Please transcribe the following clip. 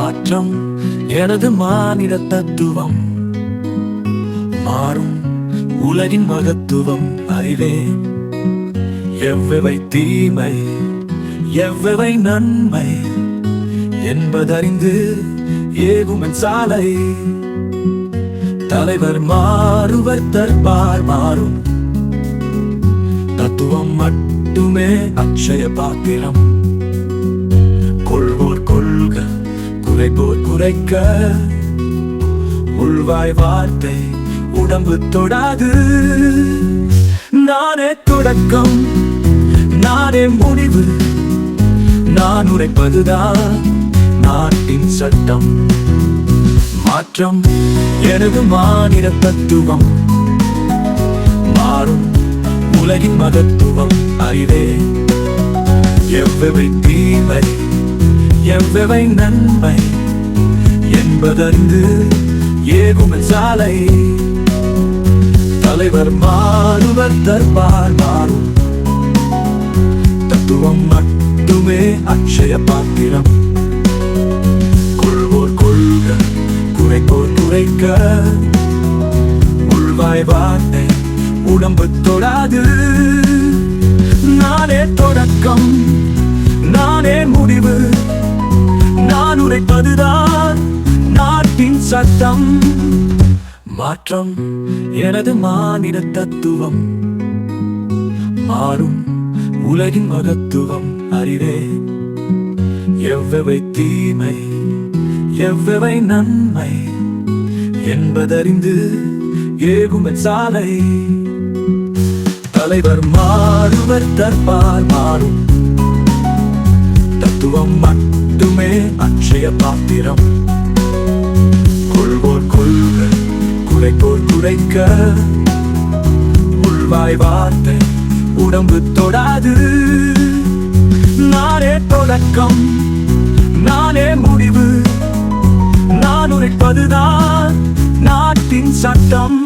மாற்றம் எனது மானிட தத்துவம். மாறும் உலகின் மகத்துவம் அறிவே. எவ்வவை தீமை எவ்வவை நன்மை என்பதறிந்து ஏகுமன் சாலை. தலைவர் மாறுவர் தர்பார் மாறும். தத்துவம் மட்டுமே அக்ஷய பாத்திரம். கொள்வோர் கொள்க குறைப்போர் குறைக்க. உள்வாய் வார்த்தை உடம்பு தொடாது. நானே தொடக்கம் நானே முடிவு. நான் உரைப்பதுதான் நாட்டின் சட்டம். மாற்றம் எனது மானிட தத்துவம். மாறும் உலகின் மகத்துவம் அறிவே. எவ்வவை தீமை எவ்வவை நன்மை என்பதறிந்து ஏகுமன் சாலை. தலைவர் மாறுவர் தர்பார் மாறும். தத்துவம் மட்டுமே அக்ஷய பாத்திரம். கொள்வோர் கொள்க குறைப்போர் குறைக்க. உள்வாய் வார்த்தை உடம்பு தொடாது. நானே தொடக்கம் நானே முடிவு. நான் உரைப்பதுதான் நாட்டின் சட்டம். மாற்றம் எனது மானிட தத்துவம். மாறும் உலகின் மகத்துவம் அறிவே. எவ்வவை தீமை எவ்வவை நன்மை என்பதறிந்து ஏகுமன் சாலை. தலைவர் மாறுவர் தர்பார் மாறும். தத்துவம் மட்டுமே அக்ஷய பாத்திரம். கொள்வோர் கொள்க குறைப்போர் குறைக்க. உள்வாய் வார்த்தை உடம்பு தொடாது. நானே தொடக்கம் நானே முடிவு. நான் உரைப்பதுதான் நாட்டின் சட்டம்.